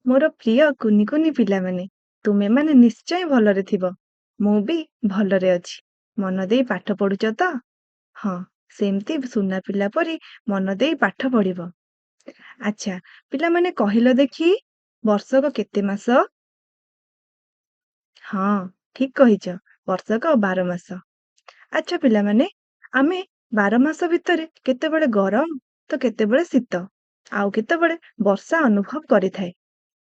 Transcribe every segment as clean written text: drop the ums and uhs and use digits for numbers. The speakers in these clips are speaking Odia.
ମୋର ପ୍ରିୟ କୁନି କୁନି ପିଲାମାନେ, ତୁମେମାନେ ନିଶ୍ଚୟ ଭଲରେ ଥିବ। ମୁଁ ବି ଭଲରେ ଅଛି। ମନ ଦେଇ ପାଠ ପଢୁଛ ତ? ହଁ, ସେମିତି ସୁନା ପିଲା ପରି ମନ ଦେଇ ପାଠ ପଢିବ। ଆଚ୍ଛା, ପିଲାମାନେ କହିଲ ଦେଖି, ବର୍ଷକ କେତେ ମାସ? ହଁ, ଠିକ କହିଛ, ବର୍ଷକ 12 ମାସ। ଆଚ୍ଛା ପିଲାମାନେ, ଆମେ 12 ମାସ ଭିତରେ କେତେବେଳେ ଗରମ ତ କେତେବେଳେ ଶୀତ, ଆଉ କେତେବେଳେ ବର୍ଷା ଅନୁଭବ କରିଥାଏ।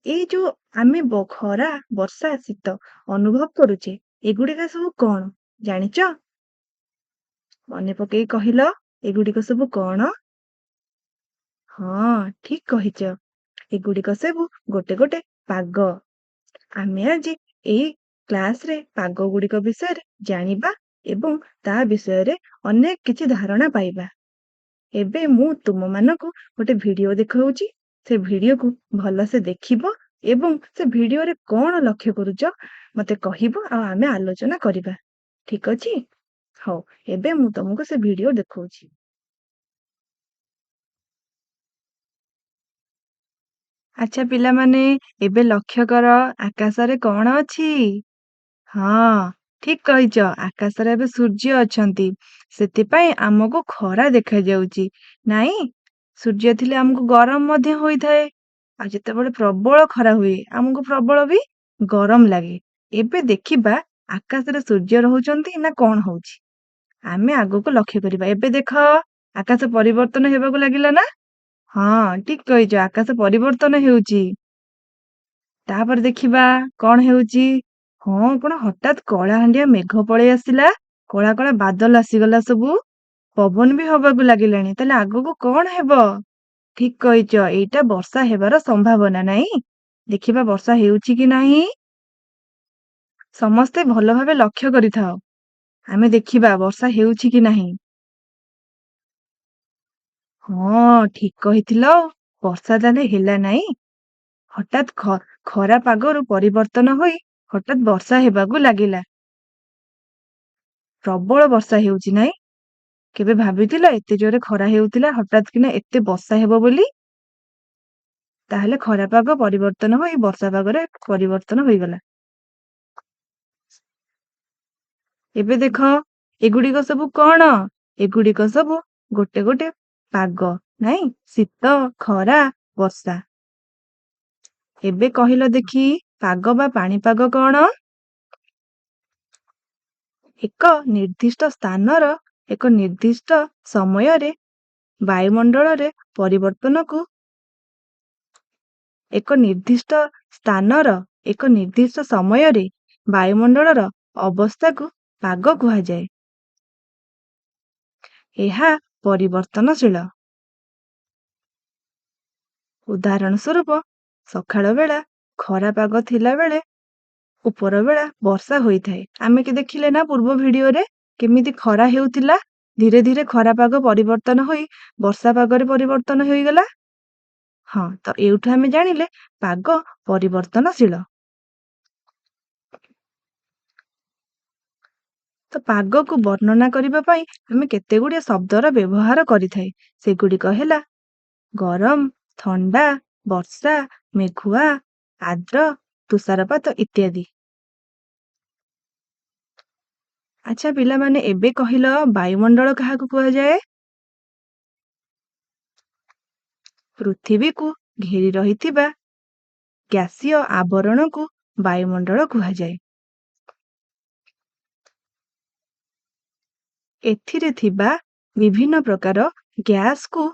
ଏଇ ଯୋଉ ଆମେ ଖରା, ବର୍ଷା, ଶୀତ ଅନୁଭବ କରୁଛେ, ଏଗୁଡିକ ସବୁ କଣ ଜାଣିଛ? ମନେ ପକେଇ କହିଲ, ଏଗୁଡିକ ସବୁ କଣ? ହଁ, ଠିକ କହିଛ। ଏଗୁଡିକ ସବୁ ଗୋଟେ ଗୋଟେ ପାଗ। ଆମେ ଆଜି ଏଇ କ୍ଲାସରେ ପାଗ ଗୁଡିକ ବିଷୟରେ ଜାଣିବା ଏବଂ ତା ବିଷୟରେ ଅନେକ କିଛି ଧାରଣା ପାଇବା। ଏବେ ମୁଁ ତୁମମାନଙ୍କୁ ଗୋଟେ ଭିଡିଓ ଦେଖାଉଛି। ସେ ଭିଡିଓକୁ ଭଲସେ ଦେଖିବ ଏବଂ ସେ ଭିଡିଓରେ କଣ ଲକ୍ଷ୍ୟ କରୁଛ ମତେ କହିବ, ଆଉ ଆମେ ଆଲୋଚନା କରିବା। ଠିକ ଅଛି? ହଉ, ଏବେ ମୁଁ ତମକୁ ସେ ଭିଡିଓ ଦେଖାଉଛି। ଆଚ୍ଛା ପିଲାମାନେ, ଏବେ ଲକ୍ଷ୍ୟ କର, ଆକାଶରେ କଣ ଅଛି? ହଁ, ଠିକ କହିଛ, ଆକାଶରେ ଏବେ ସୂର୍ଯ୍ୟ ଅଛନ୍ତି। ସେଥିପାଇଁ ଆମକୁ ଖରା ଦେଖାଯାଉଛି। ନାଇଁ, ସୂର୍ଯ୍ୟ ଥିଲେ ଆମକୁ ଗରମ ମଧ୍ୟ ହୋଇଥାଏ। ଆଉ ଯେତେବେଳେ ପ୍ରବଳ ଖରା ହୁଏ, ଆମକୁ ପ୍ରବଳ ବି ଗରମ ଲାଗେ। ଏବେ ଦେଖିବା ଆକାଶରେ ସୂର୍ଯ୍ୟ ରହୁଛନ୍ତି ନା କଣ ହଉଛି। ଆମେ ଆଗକୁ ଲକ୍ଷ୍ୟ କରିବା। ଏବେ ଦେଖ, ଆକାଶ ପରିବର୍ତ୍ତନ ହେବାକୁ ଲାଗିଲା ନା? ହଁ, ଠିକ କହିଛ, ଆକାଶ ପରିବର୍ତ୍ତନ ହେଉଛି। ତାପରେ ଦେଖିବା କଣ ହେଉଛି। ହଁ, କଣ ହଠାତ୍ କଳାହାଣ୍ଡିଆ ମେଘ ପଳେଇ ଆସିଲା। କଳା କଳା ବାଦଲ ଆସିଗଲା ସବୁ। ପବନ ବି ହବାକୁ ଲାଗିଲାଣି। ତାହେଲେ ଆଗକୁ କଣ ହେବ? ଠିକ କହିଛ, ଏଇଟା ବର୍ଷା ହେବାର ସମ୍ଭାବନା, ନାହିଁ? ଦେଖିବା ବର୍ଷା ହେଉଛି କି ନାହିଁ। ସମସ୍ତେ ଭଲ ଭାବେ ଲକ୍ଷ୍ୟ କରିଥାଅ। ଆମେ ଦେଖିବା ବର୍ଷା ହେଉଛି କି ନାହିଁ। ହଁ, ଠିକ କହିଥିଲ। ବର୍ଷା ତାହେଲେ ହେଲା ନାହିଁ। ହଠାତ୍ ଖରା ପାଗରୁ ପରିବର୍ତ୍ତନ ହୋଇ ହଠାତ୍ ବର୍ଷା ହେବାକୁ ଲାଗିଲା। ପ୍ରବଳ ବର୍ଷା ହେଉଛି, ନାହିଁ? କେବେ ଭାବିଥିଲ ଏତେ ଜୋରେ ଖରା ହେଉଥିଲା, ହଠାତ୍ କିନା ଏତେ ବର୍ଷା ହେବ ବୋଲି? ତାହେଲେ ଖରା ପାଗ ପରିବର୍ତ୍ତନ ହୋଇ ବର୍ଷା ପାଗରେ ପରିବର୍ତ୍ତନ ହୋଇଗଲା। ଏବେ ଦେଖ, ଏଗୁଡିକ ସବୁ କଣ? ଏଗୁଡିକ ସବୁ ଗୋଟେ ଗୋଟେ ପାଗ, ନାଇଁ? ଶୀତ, ଖରା, ବର୍ଷା। ଏବେ କହିଲ ଦେଖି, ପାଗ ବା ପାଣିପାଗ କଣ? ଏକ ନିର୍ଦ୍ଦିଷ୍ଟ ସ୍ଥାନର ଏକ ନିର୍ଦ୍ଦିଷ୍ଟ ସମୟରେ ବାୟୁମଣ୍ଡଳରେ ପରିବର୍ତ୍ତନକୁ ଏକ ନିର୍ଦ୍ଦିଷ୍ଟ ସ୍ଥାନର ଏକ ନିର୍ଦ୍ଦିଷ୍ଟ ସମୟରେ ବାୟୁମଣ୍ଡଳର ଅବସ୍ଥାକୁ ପାଗ କୁହାଯାଏ। ଏହା ପରିବର୍ତ୍ତନଶୀଳ। ଉଦାହରଣ ସ୍ୱରୂପ, ସକାଳ ବେଳା ଖରା ପାଗ ଥିଲା ବେଳେ ଉପର ବେଳା ବର୍ଷା ହୋଇଥାଏ। ଆମେ କି ଦେଖିଲେ ନା ପୂର୍ବ ଭିଡିଓରେ କେମିତି ଖରା ହେଉଥିଲା, ଧୀରେ ଧୀରେ ଖରା ପାଗ ପରିବର୍ତ୍ତନ ହୋଇ ବର୍ଷା ପାଗରେ ପରିବର୍ତ୍ତନ ହୋଇଗଲା। ହଁ, ତ ଏଇଠୁ ଆମେ ଜାଣିଲେ ପାଗ ପରିବର୍ତ୍ତନଶୀଳ। ତ ପାଗକୁ ବର୍ଣ୍ଣନା କରିବା ପାଇଁ ଆମେ କେତେ ଗୁଡିଏ ଶବ୍ଦର ବ୍ୟବହାର କରିଥାଏ। ସେଗୁଡିକ ହେଲା ଗରମ, ଥଣ୍ଡା, ବର୍ଷା, ମେଘୁଆ, ଆର୍ଦ୍ର, ତୁଷାରପାତ ଇତ୍ୟାଦି। ଆଚ୍ଛା ପିଲାମାନେ, ଏବେ କହିଲ ବାୟୁମଣ୍ଡଳ କାହାକୁ କୁହାଯାଏ? ପୃଥିବୀକୁ ଘେରି ରହିଥିବା ଗ୍ୟାସୀୟ ଆବରଣକୁ ବାୟୁମଣ୍ଡଳ କୁହାଯାଏ। ଏଥିରେ ଥିବା ବିଭିନ୍ନ ପ୍ରକାର ଗ୍ୟାସକୁ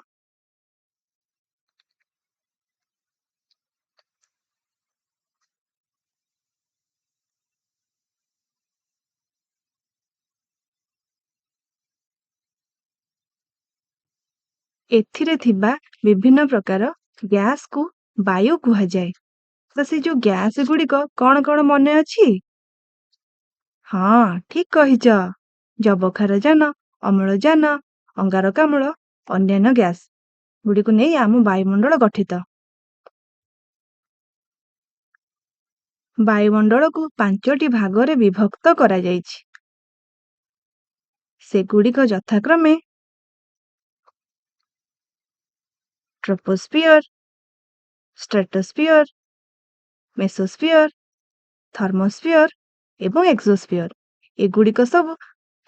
ଏଥିରେ ଥିବା ବିଭିନ୍ନ ପ୍ରକାର ଗ୍ୟାସକୁ ବାୟୁ କୁହାଯାଏ। ତ ସେ ଯୋଉ ଗ୍ୟାସ ଗୁଡିକ କଣ କଣ ମନେ ଅଛି? ହଁ, ଠିକ କହିଛ, ଯବକ୍ଷାରଜାନ, ଅମ୍ଳଜାନ, ଅଙ୍ଗାରକାମ୍ଳ, ଅନ୍ୟାନ୍ୟ ଗ୍ୟାସ ଗୁଡିକୁ ନେଇ ଆମ ବାୟୁମଣ୍ଡଳ ଗଠିତ। ବାୟୁମଣ୍ଡଳକୁ 5ଟି ଭାଗରେ ବିଭକ୍ତ କରାଯାଇଛି। ସେଗୁଡିକ ଯଥାକ୍ରମେ ଟ୍ରୋପୋସ୍ଫିୟର, ଷ୍ଟ୍ରାଟୋସ୍ଫିୟର, ମେସୋସ୍ଫିୟର, ଥର୍ମୋସ୍ଫିୟର ଏବଂ ଏକ୍ସୋସ୍ଫିୟର। ଏଗୁଡ଼ିକ ସବୁ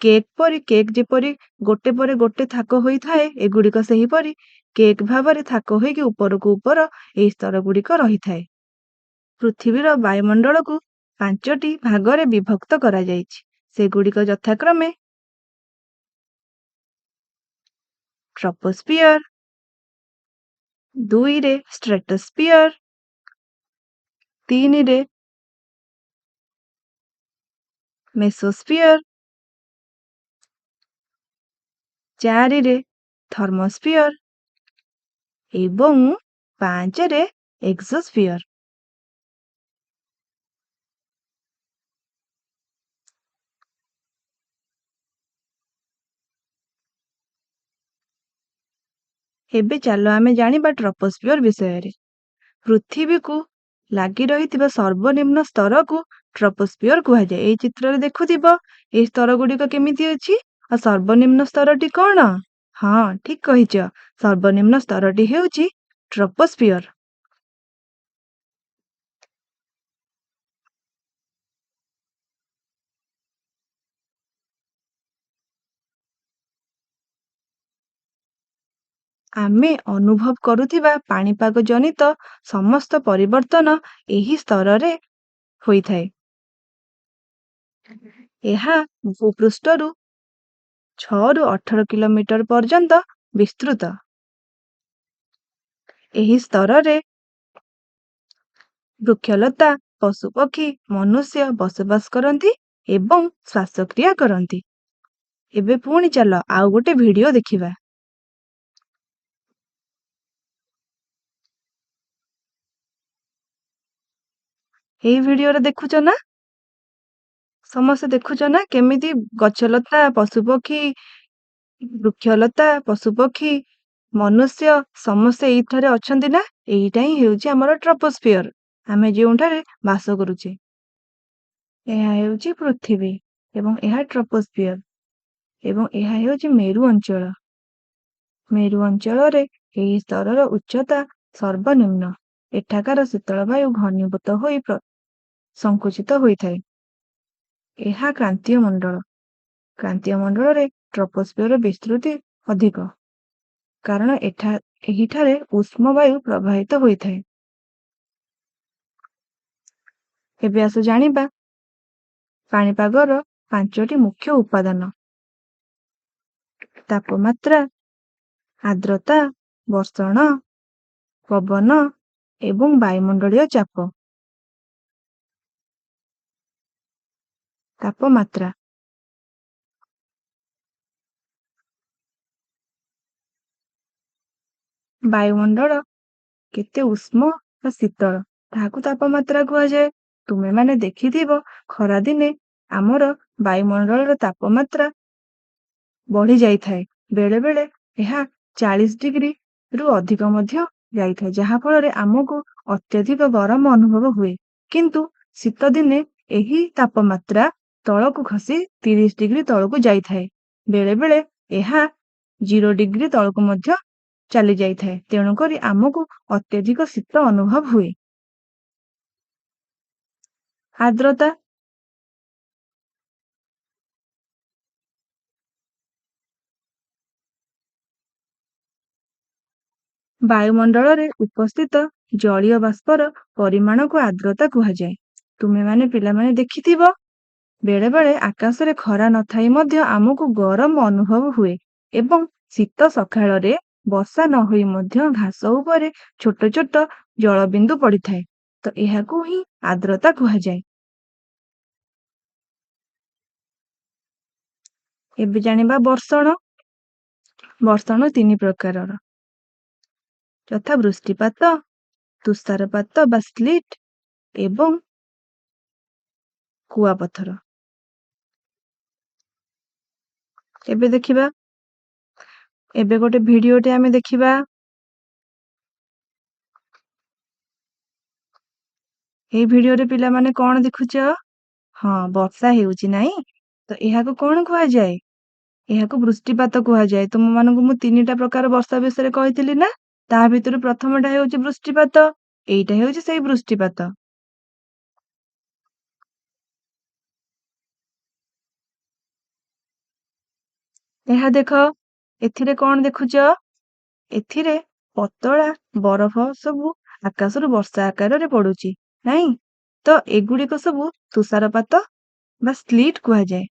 କେକ୍ ଯେପରି ଗୋଟେ ପରେ ଗୋଟେ ଥାକ ହୋଇଥାଏ, ଏଗୁଡ଼ିକ ସେହିପରି କେକ୍ ଭାବରେ ଥାକ ହୋଇକି ଉପରକୁ ଉପର ଏହି ସ୍ତର ଗୁଡ଼ିକ ରହିଥାଏ। ପୃଥିବୀର ବାୟୁମଣ୍ଡଳକୁ 5ଟି ଭାଗରେ ବିଭକ୍ତ କରାଯାଇଛି। ସେଗୁଡ଼ିକ ଯଥାକ୍ରମେ ଟ୍ରପୋସ୍ଫିୟର, 2ରେ ଷ୍ଟ୍ରାଟୋସ୍ଫିୟର, 3ରେ ମେସୋସ୍ଫିୟର, 4ରେ ଥର୍ମୋସ୍ଫିୟର ଏବଂ 5ରେ ଏକ୍ସୋସ୍ଫିୟର। ଏବେ ଚାଲ ଆମେ ଜାଣିବା ଟ୍ରପୋସ୍ଫିୟର ବିଷୟରେ। ପୃଥିବୀକୁ ଲାଗି ରହିଥିବା ସର୍ବନିମ୍ନ ସ୍ତରକୁ ଟ୍ରପୋସ୍ଫିୟର କୁହାଯାଏ। ଏହି ଚିତ୍ରରେ ଦେଖୁଥିବ ଏହି ସ୍ତର ଗୁଡ଼ିକ କେମିତି ଅଛି ଆଉ ସର୍ବନିମ୍ନ ସ୍ତରଟି କ'ଣ? ହଁ, ଠିକ କହିଛ। ସର୍ବନିମ୍ନ ସ୍ତରଟି ହେଉଛି ଟ୍ରପୋସ୍ଫିୟର। ଆମେ ଅନୁଭବ କରୁଥିବା ପାଣିପାଗ ଜନିତ ସମସ୍ତ ପରିବର୍ତ୍ତନ ଏହି ସ୍ତରରେ ହୋଇଥାଏ। ଏହା ଭୂପୃଷ୍ଠରୁ 6ରୁ 18 କିଲୋମିଟର ପର୍ଯ୍ୟନ୍ତ ବିସ୍ତୃତ। ଏହି ସ୍ତରରେ ବୃକ୍ଷଲତା, ପଶୁପକ୍ଷୀ, ମନୁଷ୍ୟ ବସବାସ କରନ୍ତି ଏବଂ ଶ୍ୱାସକ୍ରିୟା କରନ୍ତି। ଏବେ ପୁଣି ଚାଲ ଆଉ ଗୋଟେ ଭିଡିଓ ଦେଖିବା। ଏହି ଭିଡିଓରେ ଦେଖୁଛ ନା? ସମସ୍ତେ ଦେଖୁଛ ନା କେମିତି ଗଛଲତା, ପଶୁପକ୍ଷୀ, ବୃକ୍ଷଲତା, ପଶୁପକ୍ଷୀ, ମନୁଷ୍ୟ ସମସ୍ତେ ଏଇଠାରେ ଅଛନ୍ତି ନା? ଏଇଟା ହିଁ ହେଉଛି ଆମର ଟ୍ରପୋସ୍ଫିୟର, ଆମେ ଯେଉଁଠାରେ ବାସ କରୁଛେ। ଏହା ହେଉଛି ପୃଥିବୀ ଏବଂ ଏହା ଟ୍ରପୋସ୍ଫିୟର ଏବଂ ଏହା ହେଉଛି ମେରୁ ଅଞ୍ଚଳ। ମେରୁ ଅଞ୍ଚଳରେ ଏହି ସ୍ତରର ଉଚ୍ଚତା ସର୍ବନିମ୍ନ। ଏଠାକାର ଶୀତଳ ବାୟୁ ଘନୀଭୂତ ହୋଇ ସଂକୁଚିତ ହୋଇଥାଏ। ଏହା କ୍ରାନ୍ତୀୟ ମଣ୍ଡଳ। କ୍ରାନ୍ତୀୟ ମଣ୍ଡଳରେ ଟ୍ରପୋସ୍ଫିୟର ବିସ୍ତୃତି ଅଧିକ, କାରଣ ଏହିଠାରେ ଉଷ୍ମ ବାୟୁ ପ୍ରବାହିତ ହୋଇଥାଏ। ଏବେ ଆସ ଜାଣିବା ପାଣିପାଗର 5ଟି ମୁଖ୍ୟ ଉପାଦାନ: ତାପମାତ୍ରା, ଆର୍ଦ୍ରତା, ବର୍ଷଣ, ପବନ ଏବଂ ବାୟୁମଣ୍ଡଳୀୟ ଚାପ। ତାପମାତ୍ରା ବାୟୁମଣ୍ଡଳ କେତେ ଉଷ୍ମ ବା ଶୀତଳ ତାହାକୁ ତାପମାତ୍ରା କୁହାଯାଏ। ତୁମେମାନେ ଦେଖିଥିବ ଖରାଦିନେ ଆମର ବାୟୁମଣ୍ଡଳର ତାପମାତ୍ରା ବଢି ଯାଇଥାଏ। ବେଳେ ବେଳେ ଏହା 40 ଡିଗ୍ରୀରୁ ଅଧିକ ମଧ୍ୟ ଯାଇଥାଏ, ଯାହା ଫଳରେ ଆମକୁ ଅତ୍ୟଧିକ ଗରମ ଅନୁଭବ ହୁଏ। କିନ୍ତୁ ଶୀତ ଦିନେ ଏହି ତାପମାତ୍ରା ତଳକୁ ଖସି 30 ଡିଗ୍ରୀ ତଳକୁ ଯାଇଥାଏ। ବେଳେ ବେଳେ ଏହା 0 ଡିଗ୍ରୀ ତଳକୁ ମଧ୍ୟ ଚାଲି ଯାଇଥାଏ। ତେଣୁକରି ଆମକୁ ଅତ୍ୟଧିକ ଶୀତ ଅନୁଭବ ହୁଏ। ଆର୍ଦ୍ରତା ବାୟୁମଣ୍ଡଳରେ ଉପସ୍ଥିତ ଜଳୀୟ ବାଷ୍ପର ପରିମାଣକୁ ଆର୍ଦ୍ରତା କୁହାଯାଏ। ତୁମେମାନେ ପିଲାମାନେ ଦେଖିଥିବ ବେଳେ ବେଳେ ଆକାଶରେ ଖରା ନଥାଇ ମଧ୍ୟ ଆମକୁ ଗରମ ଅନୁଭବ ହୁଏ ଏବଂ ଶୀତ ସକାଳରେ ବର୍ଷା ନ ହୋଇ ମଧ୍ୟ ଘାସ ଉପରେ ଛୋଟ ଛୋଟ ଜଳବିନ୍ଦୁ ପଡିଥାଏ, ତ ଏହାକୁ ହିଁ ଆର୍ଦ୍ରତା କୁହାଯାଏ। ଏବେ ଜାଣିବା ବର୍ଷଣ। ବର୍ଷଣ 3 ପ୍ରକାରର, ଯଥା ବୃଷ୍ଟିପାତ, ତୁଷାରପାତ ବା ସ୍ଲିଟ୍ ଏବଂ କୁଆପଥର। ଏବେ ଦେଖିବା, ଏବେ ଗୋଟେ ଭିଡିଓଟେ ଆମେ ଦେଖିବା। এই ଭିଡିଓରେ ପିଲାମାନେ କଣ ଦେଖୁଛ? ହଁ, ବର୍ଷା ହେଉଛି ନାହିଁ? ତ ଏହାକୁ କଣ କୁହାଯାଏ? ଏହାକୁ ବୃଷ୍ଟିପାତ କୁହାଯାଏ। ତୁମମାନଙ୍କୁ ମୁଁ 3ଟା ପ୍ରକାର ବର୍ଷା ବିଷୟରେ କହିଥିଲି ନା? ତାହା ଭିତରୁ ପ୍ରଥମଟା ହେଉଛି ବୃଷ୍ଟିପାତ। ଏଇଟା ହେଉଛି ସେଇ ବୃଷ୍ଟିପାତ। ଏହା ଦେଖ, ଏଥିରେ କଣ ଦେଖୁଛ? ଏଥିରେ ପତଳା ବରଫ ସବୁ ଆକାଶରୁ ବର୍ଷା ଆକାରରେ ପଡୁଛି, ନାଇଁ? ତ ଏଗୁଡିକ ସବୁ ତୁଷାରପାତ ବା ସ୍ଲିଟ୍ କୁହାଯାଏ।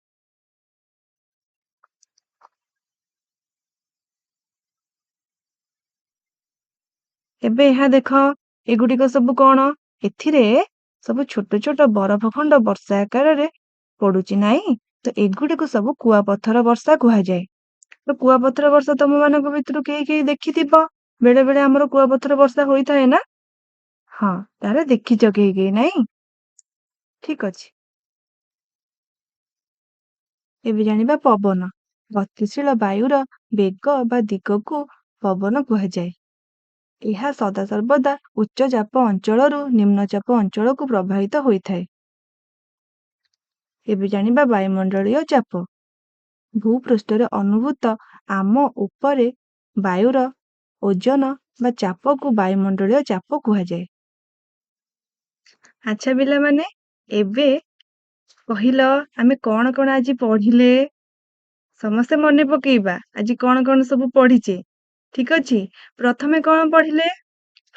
ଏବେ ଏହା ଦେଖ, ଏଗୁଡିକ ସବୁ କଣ? ଏଥିରେ ସବୁ ଛୋଟ ଛୋଟ ବରଫ ଖଣ୍ଡ ବର୍ଷା ଆକାରରେ ପଡୁଛି, ନାଇଁ? ତ ଏଗୁଡିକୁ ସବୁ କୁଆପଥର ବର୍ଷା କୁହାଯାଏ। ତ କୁଆପଥର ବର୍ଷା ତମ ମାନଙ୍କ ଭିତରୁ କେହି କେହି ଦେଖିଥିବ। ବେଳେ ବେଳେ ଆମର କୁଆପଥର ବର୍ଷା ହୋଇଥାଏ ନା? ହଁ, ତାହେଲେ ଦେଖିଛ କେହି କେହି, ନାଇଁ? ଠିକ ଅଛି। ଏବେ ଜାଣିବା ପବନ। ଗତିଶୀଳ ବାୟୁର ବେଗ ବା ଦିଗକୁ ପବନ କୁହାଯାଏ। ଏହା ସଦାସର୍ବଦା ଉଚ୍ଚ ଚାପ ଅଞ୍ଚଳରୁ ନିମ୍ନ ଚାପ ଅଞ୍ଚଳକୁ ପ୍ରବାହିତ ହୋଇଥାଏ। ଏବେ ଜାଣିବା ବାୟୁମଣ୍ଡଳୀୟ ଚାପ। ଭୂପୃଷ୍ଠରେ ଅନୁଭୂତ ଆମ ଉପରେ ବାୟୁର ଓଜନ ବା ଚାପକୁ ବାୟୁମଣ୍ଡଳୀୟ ଚାପ କୁହାଯାଏ। ଆଚ୍ଛା ପିଲାମାନେ, ଏବେ କହିଲ ଆମେ କଣ କଣ ଆଜି ପଢିଲେ? ସମସ୍ତେ ମନେ ପକେଇବା ଆଜି କଣ କଣ ସବୁ ପଢିଛେ। ଠିକ ଅଛି। ପ୍ରଥମେ କଣ ପଢିଲେ?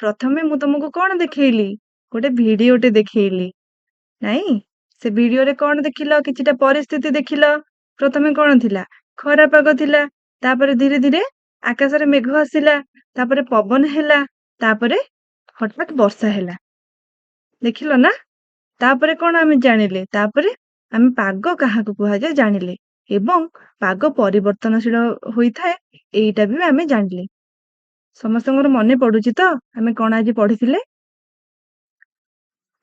ପ୍ରଥମେ ମୁଁ ତମକୁ କଣ ଦେଖେଇଲି? ଗୋଟେ ଭିଡିଓଟେ ଦେଖେଇଲି, ନାଇଁ? ସେ ଭିଡିଓରେ କଣ ଦେଖିଲ? କିଛିଟା ପରିସ୍ଥିତି ଦେଖିଲ। ପ୍ରଥମେ କଣ ଥିଲା? ଖରା ପାଗ ଥିଲା। ତାପରେ ଧୀରେ ଧୀରେ ଆକାଶରେ ମେଘ ଆସିଲା, ତାପରେ ପବନ ହେଲା, ତାପରେ ହଠାତ୍ ବର୍ଷା ହେଲା। ଦେଖିଲ ନା? ତାପରେ କଣ ଆମେ ଜାଣିଲେ? ତାପରେ ଆମେ ପାଗ କାହାକୁ କୁହାଯାଏ ଜାଣିଲେ, ଏବଂ ପାଗ ପରିବର୍ତ୍ତନଶୀଳ ହୋଇଥାଏ ଏଇଟା ବି ଆମେ ଜାଣିଲେ। ସମସ୍ତଙ୍କର ମନେ ପଡୁଛି ତ ଆମେ କଣ ଆଜି ପଢିଥିଲେ?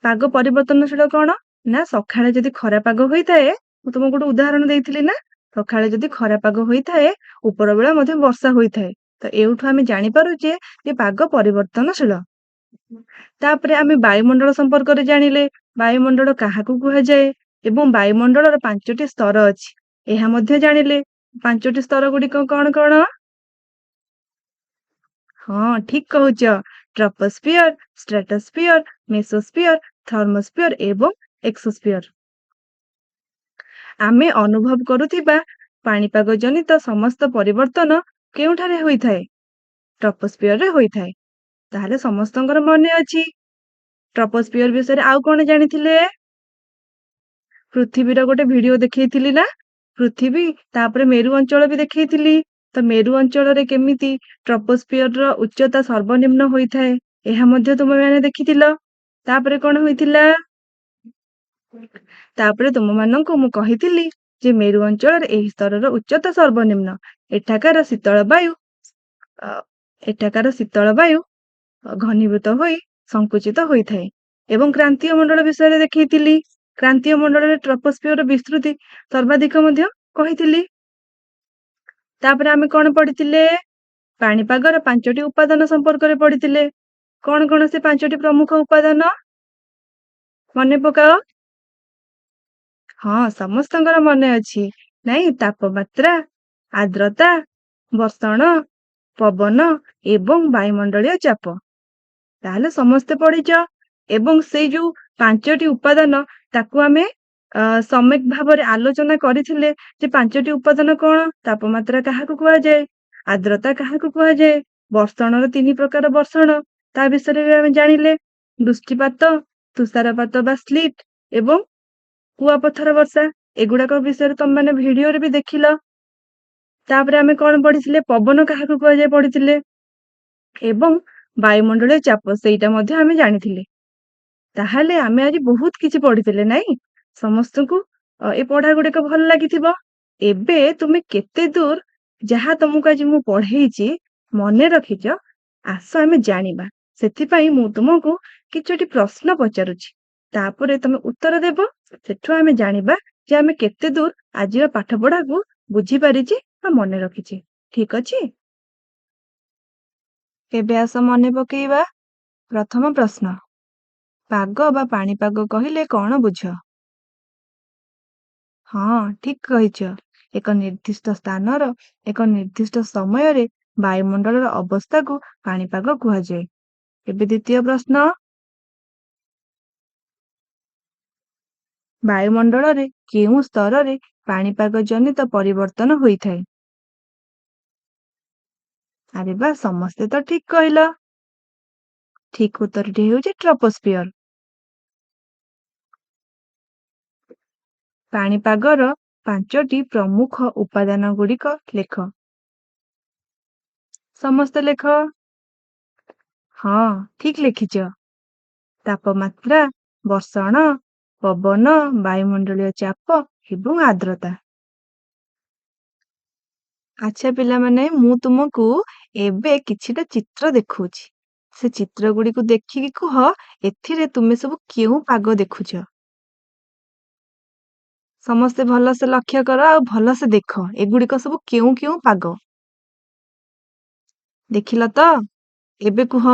ପାଗ ପରିବର୍ତ୍ତନଶୀଳ କଣ ନା, ସକାଳେ ଯଦି ଖରା ପାଗ ହୋଇଥାଏ, ମୁଁ ତମକୁ ଗୋଟେ ଉଦାହରଣ ଦେଇଥିଲି ନା, ସକାଳେ ଯଦି ଖରା ପାଗ ହୋଇଥାଏ ଉପର ବେଳା ମଧ୍ୟ ବର୍ଷା ହୋଇଥାଏ। ତ ଏଇଠୁ ଆମେ ଜାଣିପାରୁଛେ ଯେ ପାଗ ପରିବର୍ତ୍ତନଶୀଳ। ତାପରେ ଆମେ ବାୟୁମଣ୍ଡଳ ସମ୍ପର୍କରେ ଜାଣିଲେ, ବାୟୁମଣ୍ଡଳ କାହାକୁ କୁହାଯାଏ ଏବଂ ବାୟୁମଣ୍ଡଳର 5ଟି ସ୍ତର ଅଛି, ଏହା ମଧ୍ୟ ଜାଣିଲେ। 5ଟି ସ୍ତର ଗୁଡିକ କଣ କଣ? ହଁ, ଠିକ କହୁଛ। ଟ୍ରପୋସ୍ଫିୟର, ଷ୍ଟ୍ରାଟୋସ୍ଫିୟର, ମେସୋସ୍ଫିୟର, ଥର୍ମୋସ୍ଫିୟର ଏବଂ ଏକ୍ସୋସ୍ଫିୟର। ଆମେ ଅନୁଭବ କରୁଥିବା ପାଣିପାଗ ଜନିତ ସମସ୍ତ ପରିବର୍ତ୍ତନ କେଉଁଠାରେ ହୋଇଥାଏ? ଟ୍ରପୋସ୍ଫିୟରରେ ହୋଇଥାଏ। ତାହେଲେ ସମସ୍ତଙ୍କର ମନେ ଅଛି। ଟ୍ରପୋସ୍ଫିୟର ବିଷୟରେ ଆଉ କଣ ଜାଣିଥିଲେ? ପୃଥିବୀର ଗୋଟେ ଭିଡିଓ ଦେଖେଇଥିଲି ନା, ପୃଥିବୀ ତାପରେ ମେରୁ ଅଞ୍ଚଳ ବି ଦେଖେଇଥିଲି। ତ ମେରୁ ଅଞ୍ଚଳରେ କେମିତି ଟ୍ରପୋସ୍ଫିୟର ଉଚ୍ଚତା ସର୍ବନିମ୍ନ ହୋଇଥାଏ, ଏହା ମଧ୍ୟ ତୁମେମାନେ ଦେଖିଥିଲ। ତାପରେ କଣ ହୋଇଥିଲା? ତାପରେ ତୁମମାନଙ୍କୁ ମୁଁ କହିଥିଲି ଯେ ମେରୁ ଅଞ୍ଚଳରେ ଏହି ସ୍ତରର ଉଚ୍ଚତା ସର୍ବନିମ୍ନ। ଏଠାକାର ଶୀତଳ ବାୟୁ ଅ, ଏଠାକାର ଶୀତଳ ବାୟୁ ଘନୀଭୂତ ହୋଇ ସଂକୁଚିତ ହୋଇଥାଏ। ଏବଂ କ୍ରାନ୍ତୀୟ ମଣ୍ଡଳ ବିଷୟରେ ଦେଖେଇଥିଲି। କ୍ରାନ୍ତୀୟ ମଣ୍ଡଳରେ ଟ୍ରପୋସ୍ଫିୟର ବିସ୍ତୃତି ସର୍ବାଧିକ ମଧ୍ୟ କହିଥିଲି। ତାପରେ ଆମେ କଣ ପଢିଥିଲେ? ପାଣିପାଗର 5ଟି ଉପାଦାନ ସମ୍ପର୍କରେ ପଢିଥିଲେ। କଣ କଣ ସେ 5ଟି ପ୍ରମୁଖ ଉପାଦାନ? ମନେ ପକାଅ। ହଁ, ସମସ୍ତଙ୍କର ମନେ ଅଛି, ନାଇଁ? ତାପମାତ୍ରା, ଆର୍ଦ୍ରତା, ବର୍ଷଣ, ପବନ ଏବଂ ବାୟୁମଣ୍ଡଳୀୟ ଚାପ। ତାହେଲେ ସମସ୍ତେ ପଢିଛ। ଏବଂ ସେଇ ଯୋଉ 5ଟି ଉପାଦାନ ତାକୁ ଆମେ ସମ୍ୟକ ଭାବରେ ଆଲୋଚନା କରିଥିଲେ ଯେ 5ଟି ଉପାଦାନ କଣ? ତାପମାତ୍ରା କାହାକୁ କୁହାଯାଏ, ଆର୍ଦ୍ରତା କାହାକୁ କୁହାଯାଏ, ବର୍ଷଣର 3 ପ୍ରକାର ବର୍ଷଣ ତା ବିଷୟରେ ବି ଆମେ ଜାଣିଲେ। ବୃଷ୍ଟିପାତ, ତୁଷାରପାତ ବା ସ୍ଲିଟ୍ ଏବଂ କୁଆପଥର ବର୍ଷା, ଏଗୁଡାକ ବିଷୟରେ ତମମାନେ ଭିଡିଓରେ ବି ଦେଖିଲ। ତାପରେ ଆମେ କଣ ପଢିଥିଲେ? ପବନ କାହାକୁ କୁହାଯାଏ ପଢିଥିଲେ, ଏବଂ ବାୟୁମଣ୍ଡଳୀୟ ଚାପ ସେଇଟା ମଧ୍ୟ ଆମେ ଜାଣିଥିଲେ। ତାହେଲେ ଆମେ ଆଜି ବହୁତ କିଛି ପଢିଥିଲେ, ନାଇଁ? ସମସ୍ତଙ୍କୁ ଏ ପଢା ଗୁଡିକ ଭଲ ଲାଗିଥିବ। ଏବେ ତୁମେ କେତେ ଦୂର ଯାହା ତମକୁ ଆଜି ମୁଁ ପଢେଇଛି ମନେ ରଖିଛ, ଆସ ଆମେ ଜାଣିବା। ସେଥିପାଇଁ ମୁଁ ତୁମକୁ କିଛିଟି ପ୍ରଶ୍ନ ପଚାରୁଛି, ତାପରେ ତମେ ଉତ୍ତର ଦେବ। ସେଠୁ ଆମେ ଜାଣିବା ଯେ ଆମେ କେତେ ଦୂର ଆଜିର ପାଠ ପଢାକୁ ବୁଝିପାରିଛି ବା ମନେ ରଖିଛି। ଠିକ ଅଛି। ଏବେ ଆସ ମନେ ପକେଇବା। ପ୍ରଥମ ପ୍ରଶ୍ନ, ପାଗ ବା ପାଣିପାଗ କହିଲେ କଣ ବୁଝ? ହଁ, ଠିକ କହିଛ। ଏକ ନିର୍ଦ୍ଦିଷ୍ଟ ସ୍ଥାନର ଏକ ନିର୍ଦ୍ଦିଷ୍ଟ ସମୟରେ ବାୟୁମଣ୍ଡଳର ଅବସ୍ଥାକୁ ପାଣିପାଗ କୁହାଯାଏ। ଏବେ ଦ୍ୱିତୀୟ ପ୍ରଶ୍ନ, ବାୟୁମଣ୍ଡଳରେ କେଉଁ ସ୍ତରରେ ପାଣିପାଗ ଜନିତ ପରିବର୍ତ୍ତନ ହୋଇଥାଏ? ଆରେ ବା ସମସ୍ତେ ତ ଠିକ କହିଲ। ଠିକ ଉତ୍ତରଟି ହେଉଛି ଟ୍ରୋପୋସ୍ଫିୟର। ପାଣିପାଗର 5ଟି ପ୍ରମୁଖ ଉପାଦାନ ଗୁଡ଼ିକ ଲେଖ। ସମସ୍ତେ ଲେଖ। ହଁ, ଠିକ ଲେଖିଛ। ତାପମାତ୍ରା, ବର୍ଷଣ, ପବନ, ବାୟୁମଣ୍ଡଳୀୟ ଚାପ ଏବଂ ଆର୍ଦ୍ରତା। ଆଚ୍ଛା ପିଲାମାନେ, ମୁଁ ତୁମକୁ ଏବେ କିଛିଟା ଚିତ୍ର ଦେଖଉଛି। ସେ ଚିତ୍ର ଗୁଡ଼ିକୁ ଦେଖିକି କୁହ, ଏଥିରେ ତୁମେ ସବୁ କେଉଁ ପାଗ ଦେଖୁଛ? ସମସ୍ତେ ଭଲସେ ଲକ୍ଷ୍ୟ କର ଆଉ ଭଲସେ ଦେଖ, ଏଗୁଡ଼ିକ ସବୁ କେଉଁ କେଉଁ ପାଗ। ଦେଖିଲ ତ? ଏବେ କୁହ,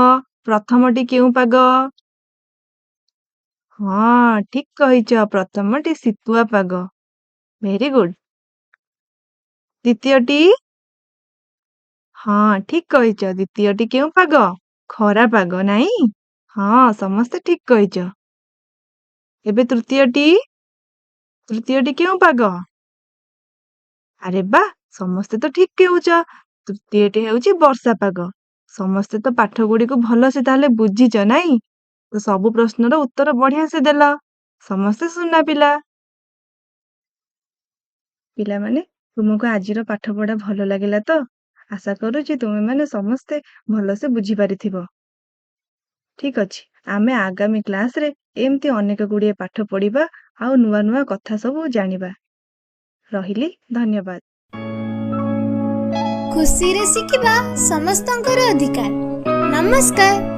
ପ୍ରଥମଟି କେଉଁ ପାଗ? ହଁ, ଠିକ କହିଛ, ପ୍ରଥମଟି ଶୀତୁଆ ପାଗ। Very good. ଦ୍ୱିତୀୟଟି? ହଁ, ଠିକ କହିଛ, ଦ୍ୱିତୀୟଟି କେଉଁ ପାଗ? ଖରା ପାଗ, ନାଇଁ? ହଁ, ସମସ୍ତେ ଠିକ କହିଛ। ଏବେ ତୃତୀୟଟି? ତୃତୀୟଟି କେଉଁ ପାଗ? ଆରେ ବା, ସମସ୍ତେ ତ ଠିକ କହୁଛ। ତୃତୀୟଟି ହେଉଛି ବର୍ଷା ପାଗ। ସମସ୍ତେ ତ ପାଠ ଗୁଡ଼ିକୁ ଭଲସେ ତାହେଲେ ବୁଝିଛ, ନାଇଁ? ତ ସବୁ ପ୍ରଶ୍ନର ଉତ୍ତର ବଢିଆ ସେ ଦେଲ। ସମସ୍ତେ ସୁନା ପିଲା। ପିଲାମାନେ, ତୁମକୁ ଆଜିର ପାଠ ପଢା ଭଲ ଲାଗିଲା ତ? ଆଶା କରୁଛି ତୁମେମାନେ ସମସ୍ତେ ଭଲସେ ବୁଝିପାରିଥିବ। ଠିକ ଅଛି, ଆମେ ଆଗାମୀ କ୍ଲାସରେ ଏମିତି ଅନେକ ଗୁଡ଼ିଏ ପାଠ ପଢିବା ଆଉ ନୂଆ ନୂଆ କଥା ସବୁ ଜାଣିବା। ରହିଲି, ଧନ୍ୟବାଦ। ଖୁସିରେ ଶିଖିବା ସମସ୍ତଙ୍କର ଅଧିକାର। ନମସ୍କାର।